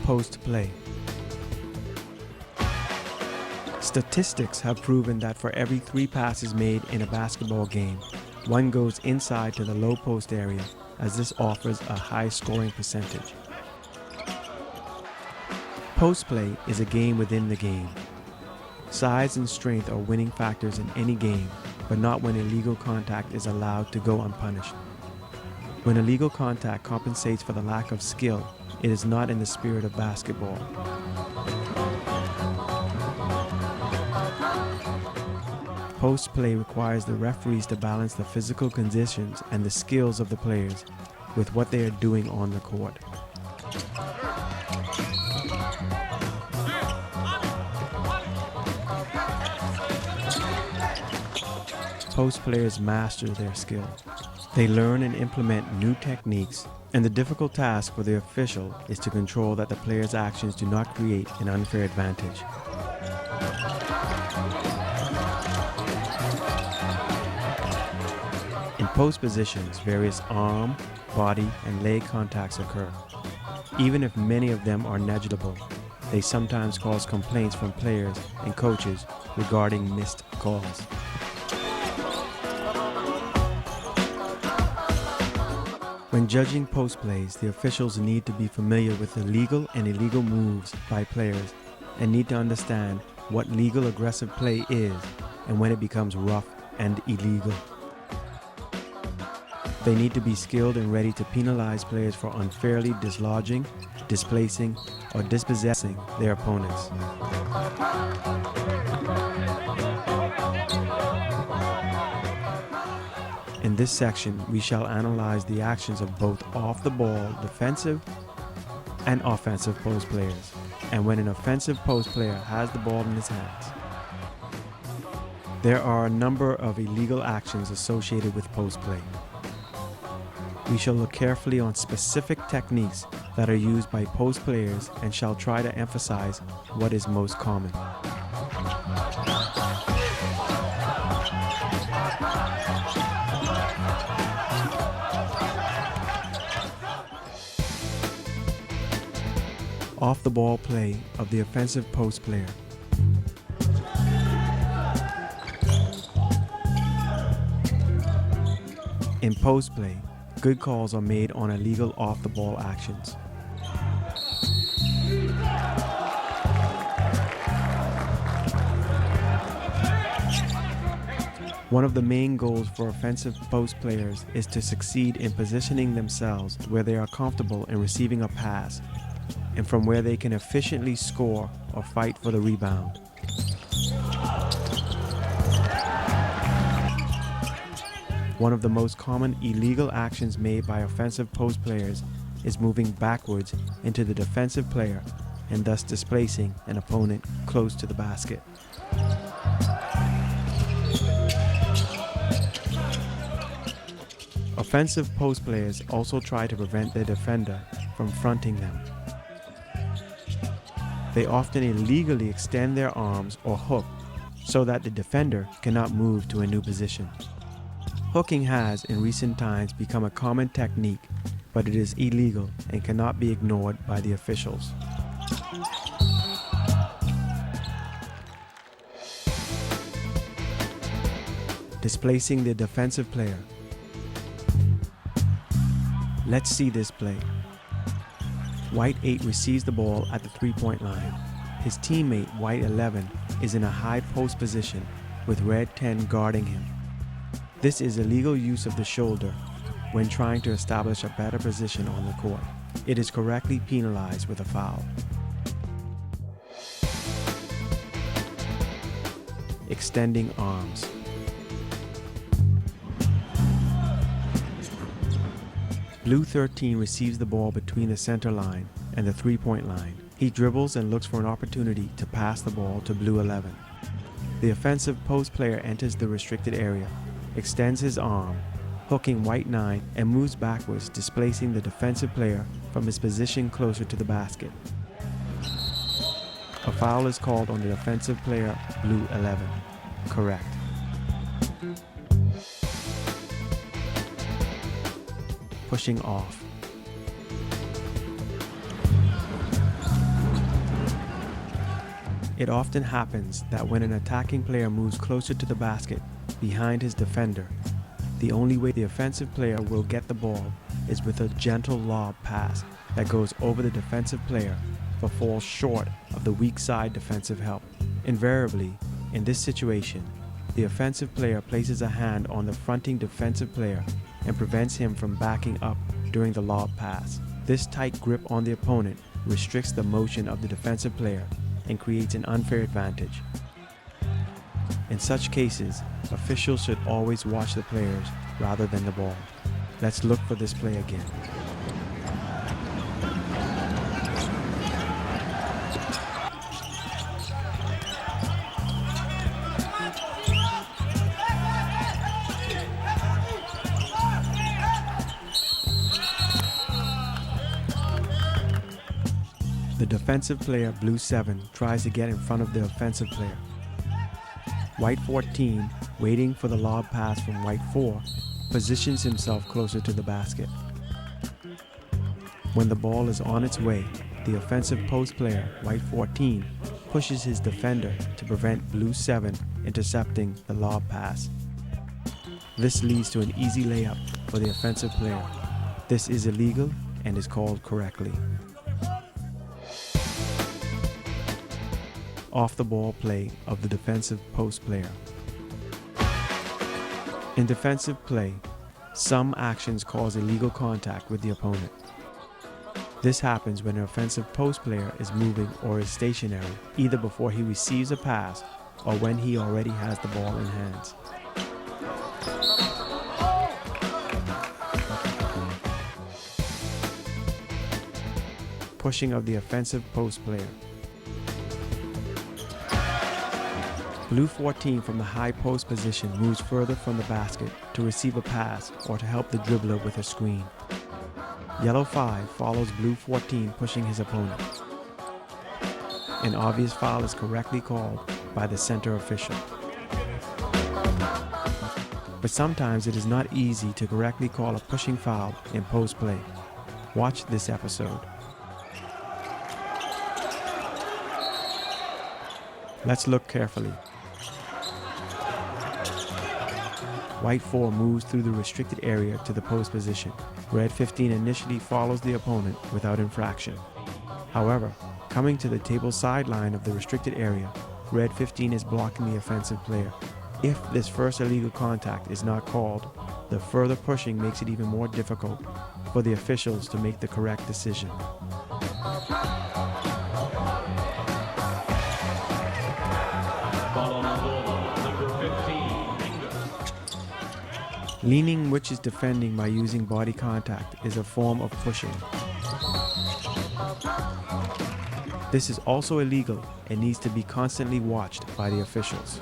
Post play. Statistics have proven that for every 3 passes made in a basketball game, 1 goes inside to the low post area, as this offers a high scoring percentage. Post play is a game within the game. Size and strength are winning factors in any game, but not when illegal contact is allowed to go unpunished. When illegal contact compensates for the lack of skill, it is not in the spirit of basketball. Post play requires the referees to balance the physical conditions and the skills of the players with what they are doing on the court. Post players master their skill. They learn and implement new techniques, and the difficult task for the official is to control that the player's actions do not create an unfair advantage. In post positions, various arm, body, and leg contacts occur. Even if many of them are negligible, they sometimes cause complaints from players and coaches regarding missed calls. When judging post plays, the officials need to be familiar with the legal and illegal moves by players and need to understand what legal aggressive play is and when it becomes rough and illegal. They need to be skilled and ready to penalize players for unfairly dislodging, displacing, or dispossessing their opponents. In this section, we shall analyze the actions of both off-the-ball defensive and offensive post players, and when an offensive post player has the ball in his hands. There are a number of illegal actions associated with post play. We shall look carefully on specific techniques that are used by post players and shall try to emphasize what is most common. Off-the-ball play of the offensive post player. In post play, good calls are made on illegal off-the-ball actions. One of the main goals for offensive post players is to succeed in positioning themselves where they are comfortable in receiving a pass and from where they can efficiently score or fight for the rebound. One of the most common illegal actions made by offensive post players is moving backwards into the defensive player and thus displacing an opponent close to the basket. Offensive post players also try to prevent their defender from fronting them. They often illegally extend their arms or hook so that the defender cannot move to a new position. Hooking has, in recent times, become a common technique, but it is illegal and cannot be ignored by the officials. Displacing the defensive player. Let's see this play. White 8 receives the ball at the 3-point line. His teammate, White 11, is in a high post position with Red 10 guarding him. This is illegal use of the shoulder when trying to establish a better position on the court. It is correctly penalized with a foul. Extending arms. Blue 13 receives the ball between the center line and the 3-point line. He dribbles and looks for an opportunity to pass the ball to Blue 11. The offensive post player enters the restricted area, extends his arm, hooking White 9, and moves backwards, displacing the defensive player from his position closer to the basket. A foul is called on the defensive player, Blue 11. Correct. Pushing off. It often happens that when an attacking player moves closer to the basket, behind his defender, the only way the offensive player will get the ball is with a gentle lob pass that goes over the defensive player but falls short of the weak side defensive help. Invariably, in this situation, the offensive player places a hand on the fronting defensive player and prevents him from backing up during the lob pass. This tight grip on the opponent restricts the motion of the defensive player and creates an unfair advantage. In such cases, officials should always watch the players rather than the ball. Let's look for this play again. The defensive player, blue 7, tries to get in front of the offensive player. White 14, waiting for the lob pass from white 4, positions himself closer to the basket. When the ball is on its way, the offensive post player, white 14, pushes his defender to prevent blue 7 intercepting the lob pass. This leads to an easy layup for the offensive player. This is illegal and is called correctly. Off the ball play of the defensive post player. In defensive play, some actions cause illegal contact with the opponent. This happens when an offensive post player is moving or is stationary, either before he receives a pass or when he already has the ball in hands. Pushing of the offensive post player. Blue 14 from the high post position moves further from the basket to receive a pass or to help the dribbler with a screen. Yellow 5 follows blue 14 pushing his opponent. An obvious foul is correctly called by the center official. But sometimes it is not easy to correctly call a pushing foul in post play. Watch this episode. Let's look carefully. White 4 moves through the restricted area to the post position. Red 15 initially follows the opponent without infraction. However, coming to the table sideline of the restricted area, Red 15 is blocking the offensive player. If this first illegal contact is not called, the further pushing makes it even more difficult for the officials to make the correct decision. Leaning, which is defending by using body contact, is a form of pushing. This is also illegal and needs to be constantly watched by the officials.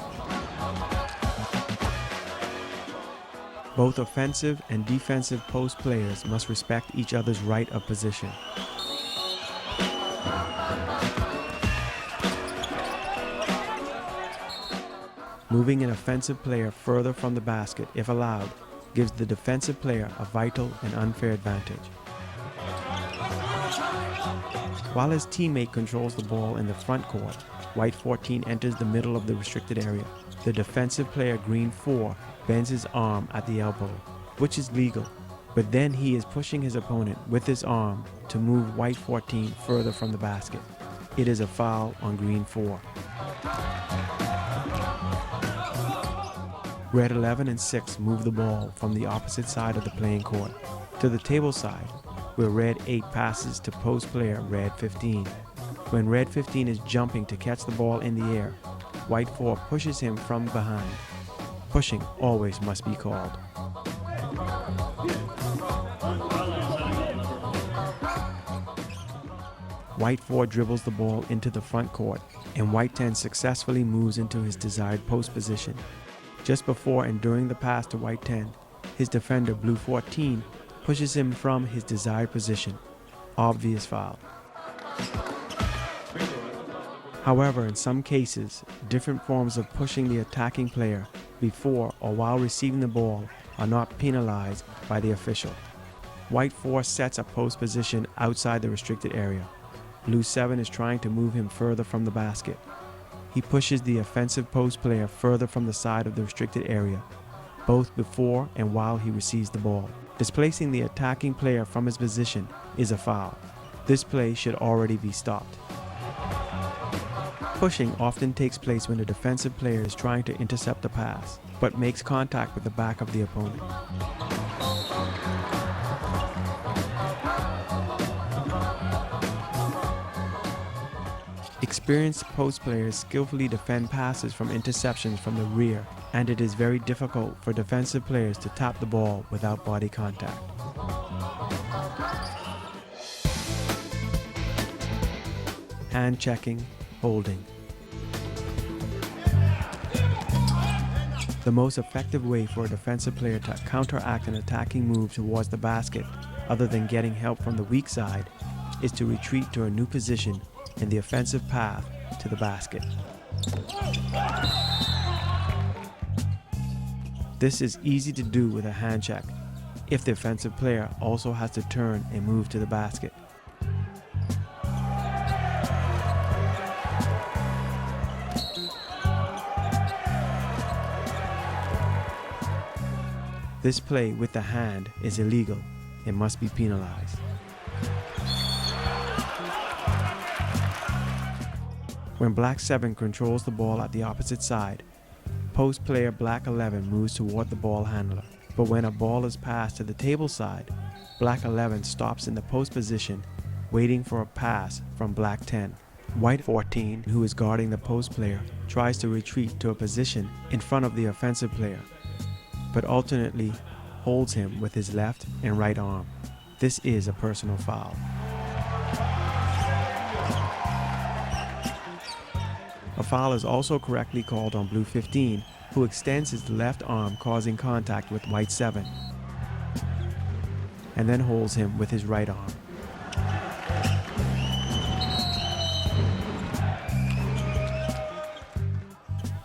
Both offensive and defensive post players must respect each other's right of position. Moving an offensive player further from the basket, if allowed, gives the defensive player a vital and unfair advantage. While his teammate controls the ball in the front court, White 14 enters the middle of the restricted area. The defensive player, Green 4, bends his arm at the elbow, which is legal, but then he is pushing his opponent with his arm to move White 14 further from the basket. It is a foul on Green 4. Red 11 and 6 move the ball from the opposite side of the playing court to the table side, where Red 8 passes to post player Red 15. When Red 15 is jumping to catch the ball in the air, White 4 pushes him from behind. Pushing always must be called. White 4 dribbles the ball into the front court, and White 10 successfully moves into his desired post position. Just before and during the pass to White 10, his defender, Blue 14, pushes him from his desired position. Obvious foul. However, in some cases, different forms of pushing the attacking player before or while receiving the ball are not penalized by the official. White 4 sets a post position outside the restricted area. Blue 7 is trying to move him further from the basket. he pushes the offensive post player further from the side of the restricted area, both before and while he receives the ball. Displacing the attacking player from his position is a foul. This play should already be stopped. Pushing often takes place when the defensive player is trying to intercept a pass, but makes contact with the back of the opponent. Experienced post players skillfully defend passes from interceptions from the rear, and it is very difficult for defensive players to tap the ball without body contact. Hand checking, holding. The most effective way for a defensive player to counteract an attacking move towards the basket, other than getting help from the weak side, is to retreat to a new position in the offensive path to the basket. This is easy to do with a hand check, if the offensive player also has to turn and move to the basket. This play with the hand is illegal and must be penalized. When Black 7 controls the ball at the opposite side, post player Black 11 moves toward the ball handler. But when a ball is passed to the table side, Black 11 stops in the post position, waiting for a pass from Black 10. White 14, who is guarding the post player, tries to retreat to a position in front of the offensive player, but alternately holds him with his left and right arm. This is a personal foul. A foul is also correctly called on Blue 15, who extends his left arm, causing contact with White 7, and then holds him with his right arm.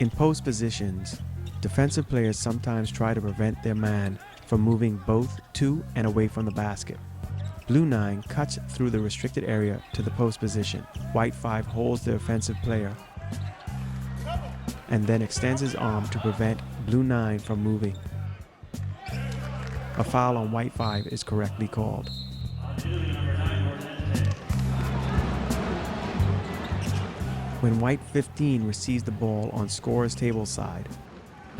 In post positions, defensive players sometimes try to prevent their man from moving both to and away from the basket. Blue 9 cuts through the restricted area to the post position. White 5 holds the offensive player and then extends his arm to prevent Blue 9 from moving. A foul on White 5 is correctly called. When White 15 receives the ball on scorer's table side,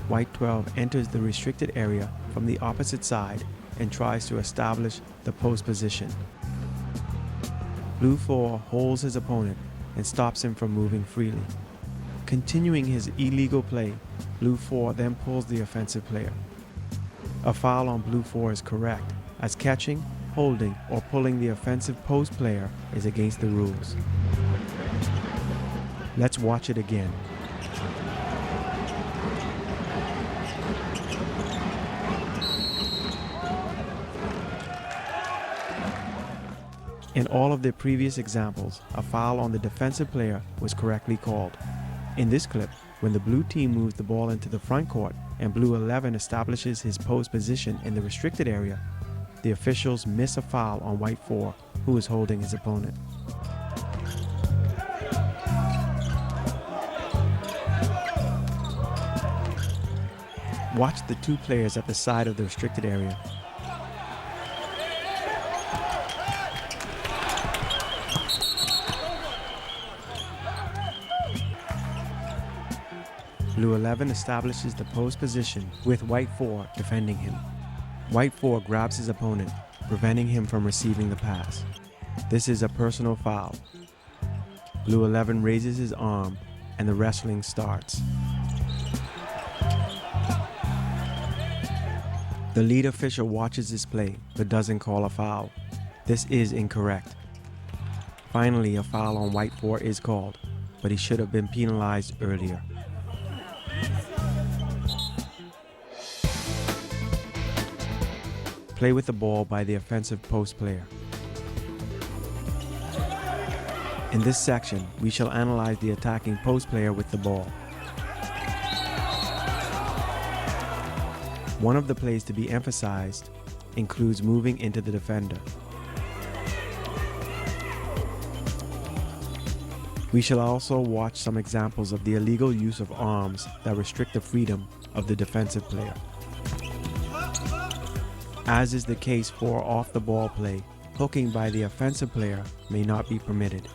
White 12 enters the restricted area from the opposite side and tries to establish the post position. Blue 4 holds his opponent and stops him from moving freely. Continuing his illegal play, Blue 4 then pulls the offensive player. A foul on Blue 4 is correct, as catching, holding, or pulling the offensive post player is against the rules. Let's watch it again. In all of the previous examples, a foul on the defensive player was correctly called. In this clip, when the blue team moves the ball into the front court and Blue 11 establishes his post position in the restricted area, the officials miss a foul on White 4, who is holding his opponent. Watch the two players at the side of the restricted area. Blue 11 establishes the post position with White 4 defending him. White 4 grabs his opponent, preventing him from receiving the pass. This is a personal foul. Blue 11 raises his arm and the wrestling starts. The lead official watches this play but doesn't call a foul. This is incorrect. Finally, a foul on White 4 is called, but he should have been penalized earlier. Play with the ball by the offensive post player. In this section, we shall analyze the attacking post player with the ball. One of the plays to be emphasized includes moving into the defender. We shall also watch some examples of the illegal use of arms that restrict the freedom of the defensive player. As is the case for off-the-ball play, hooking by the offensive player may not be permitted.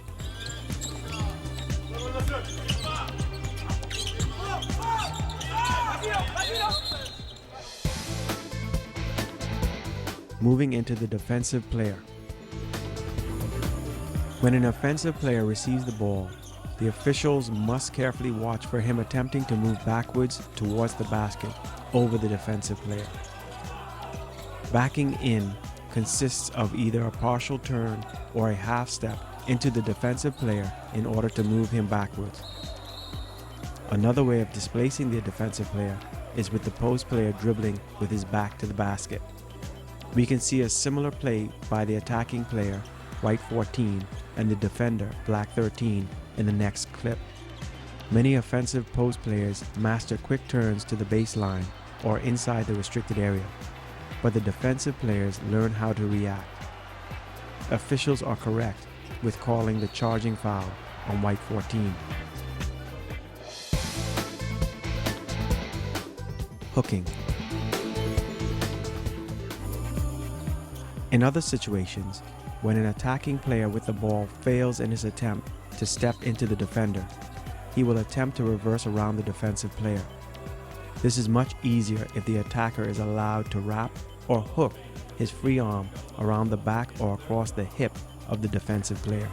Moving into the defensive player. When an offensive player receives the ball, the officials must carefully watch for him attempting to move backwards towards the basket over the defensive player. Backing in consists of either a partial turn or a half step into the defensive player in order to move him backwards. Another way of displacing the defensive player is with the post player dribbling with his back to the basket. We can see a similar play by the attacking player, white 14, and the defender, black 13, in the next clip. Many offensive post players master quick turns to the baseline or inside the restricted area, but the defensive players learn how to react. Officials are correct with calling the charging foul on white 14. Hooking. In other situations, when an attacking player with the ball fails in his attempt to step into the defender, he will attempt to reverse around the defensive player. This is much easier if the attacker is allowed to wrap or hook his free arm around the back or across the hip of the defensive player.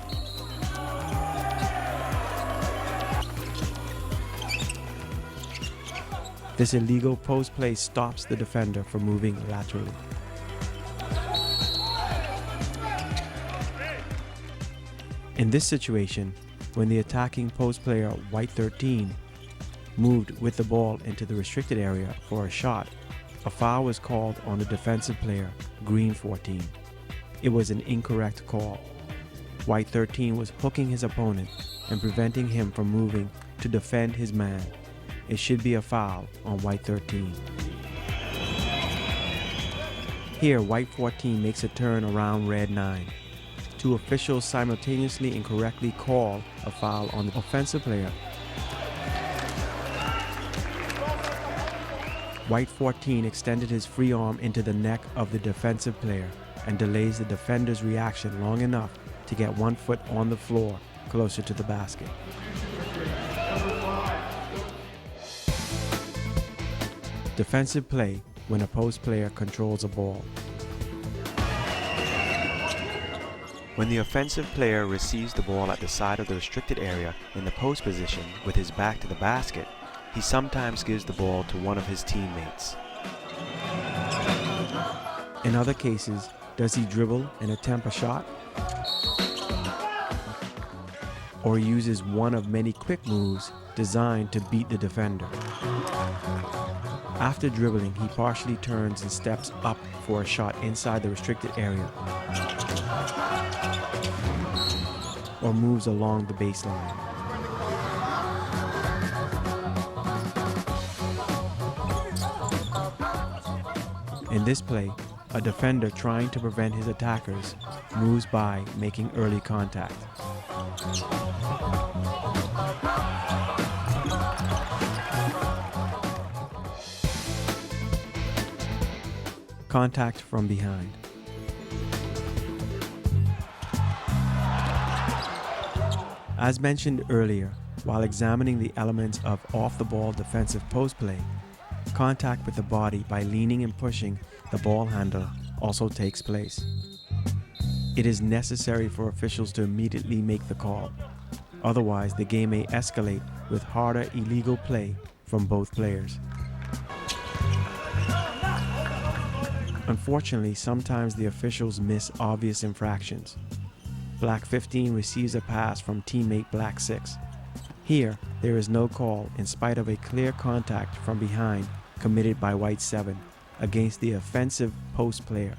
This illegal post play stops the defender from moving laterally. In this situation, when the attacking post player, white 13, moved with the ball into the restricted area for a shot, a foul was called on the defensive player, green 14. It was an incorrect call. White 13 was hooking his opponent and preventing him from moving to defend his man. It should be a foul on white 13. Here, white 14 makes a turn around red 9. Two officials simultaneously incorrectly call a foul on the offensive player. White 14 extended his free arm into the neck of the defensive player and delays the defender's reaction long enough to get 1 foot on the floor closer to the basket. Defensive play when a post player controls a ball. When the offensive player receives the ball at the side of the restricted area in the post position with his back to the basket, he sometimes gives the ball to one of his teammates. In other cases, does he dribble and attempt a shot? Or uses one of many quick moves designed to beat the defender? After dribbling, he partially turns and steps up for a shot inside the restricted area, or moves along the baseline. In this play, a defender trying to prevent his attackers moves by making early contact. Contact from behind. As mentioned earlier, while examining the elements of off-the-ball defensive post play, contact with the body by leaning and pushing the ball handle also takes place. It is necessary for officials to immediately make the call. Otherwise, the game may escalate with harder illegal play from both players. Unfortunately, sometimes the officials miss obvious infractions. Black 15 receives a pass from teammate Black 6. Here, there is no call in spite of a clear contact from behind committed by White 7 against the offensive post player.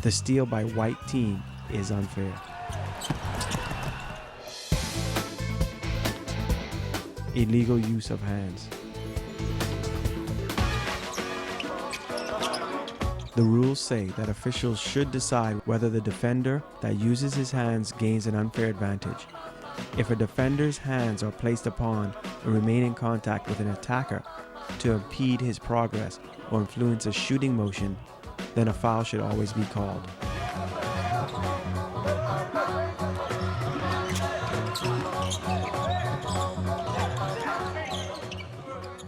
The steal by White team is unfair. Illegal use of hands. The rules say that officials should decide whether the defender that uses his hands gains an unfair advantage. If a defender's hands are placed upon and remain in contact with an attacker to impede his progress or influence a shooting motion, then a foul should always be called.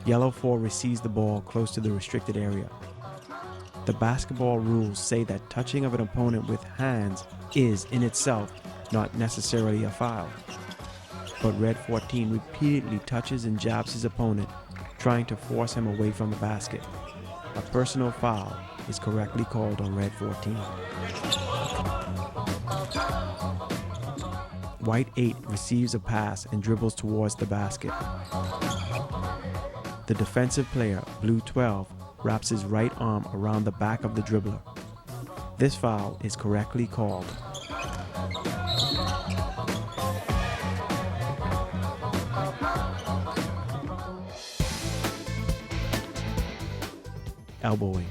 Yellow 4 receives the ball close to the restricted area. The basketball rules say that touching of an opponent with hands is in itself not necessarily a foul. But Red 14 repeatedly touches and jabs his opponent, trying to force him away from the basket. A personal foul is correctly called on Red 14. White 8 receives a pass and dribbles towards the basket. The defensive player, Blue 12, wraps his right arm around the back of the dribbler. This foul is correctly called. Elbowing.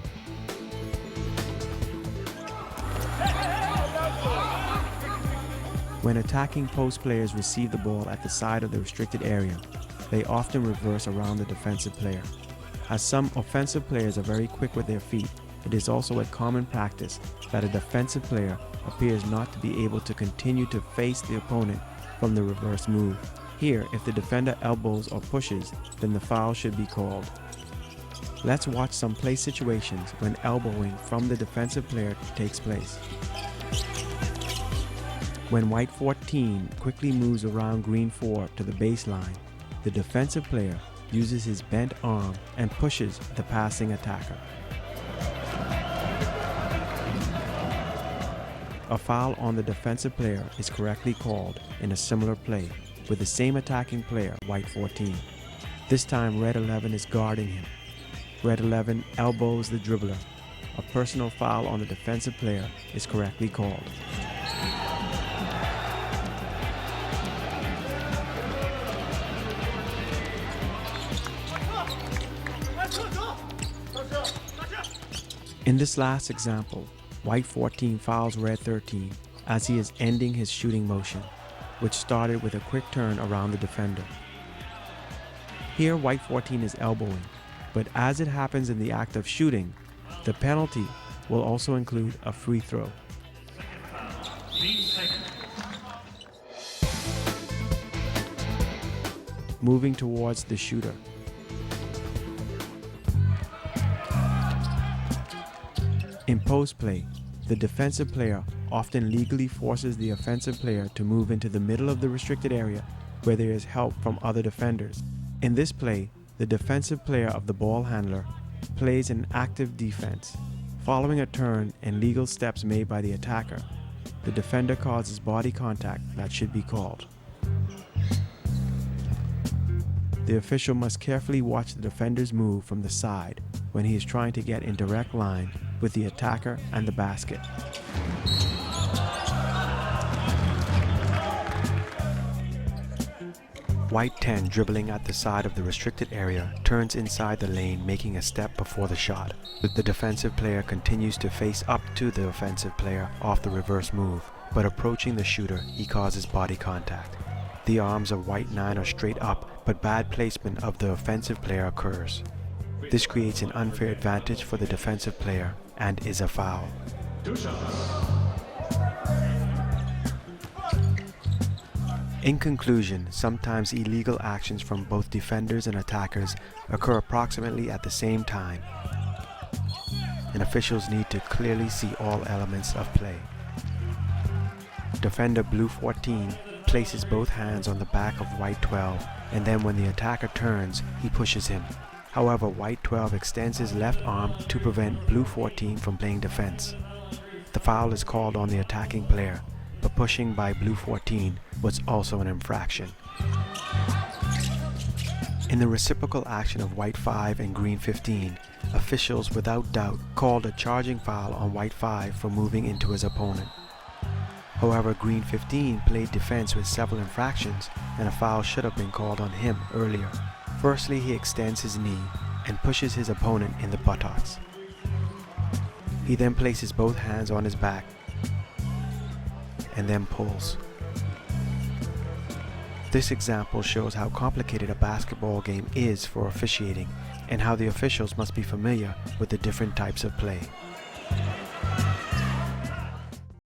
When attacking post players receive the ball at the side of the restricted area, they often reverse around the defensive player. As some offensive players are very quick with their feet, it is also a common practice that a defensive player appears not to be able to continue to face the opponent from the reverse move. Here, if the defender elbows or pushes, then the foul should be called. Let's watch some play situations when elbowing from the defensive player takes place. When White 14 quickly moves around Green 4 to the baseline, the defensive player uses his bent arm and pushes the passing attacker. A foul on the defensive player is correctly called in a similar play with the same attacking player, White 14. This time Red 11 is guarding him. Red 11 elbows the dribbler. A personal foul on the defensive player is correctly called. In this last example, White 14 fouls Red 13 as he is ending his shooting motion, which started with a quick turn around the defender. Here White 14 is elbowing, but as it happens in the act of shooting, the penalty will also include a free throw. Moving towards the shooter. In post play, the defensive player often legally forces the offensive player to move into the middle of the restricted area where there is help from other defenders. In this play, the defensive player of the ball handler plays an active defense. Following a turn and legal steps made by the attacker, the defender causes body contact that should be called. The official must carefully watch the defender's move from the side when he is trying to get in direct line with the attacker and the basket. White 10 dribbling at the side of the restricted area turns inside the lane, making a step before the shot. The defensive player continues to face up to the offensive player off the reverse move, but approaching the shooter, he causes body contact. The arms of White 9 are straight up, but bad placement of the offensive player occurs. This creates an unfair advantage for the defensive player and is a foul. In conclusion, sometimes illegal actions from both defenders and attackers occur approximately at the same time, and officials need to clearly see all elements of play. Defender Blue 14 places both hands on the back of White 12, and then when the attacker turns, he pushes him. However, White 12 extends his left arm to prevent Blue 14 from playing defense. The foul is called on the attacking player, but pushing by Blue 14 was also an infraction. In the reciprocal action of White 5 and Green 15, officials without doubt called a charging foul on White 5 for moving into his opponent. However, Green 15 played defense with several infractions, and a foul should have been called on him earlier. Firstly, he extends his knee and pushes his opponent in the buttocks. He then places both hands on his back and then pulls. This example shows how complicated a basketball game is for officiating and how the officials must be familiar with the different types of play.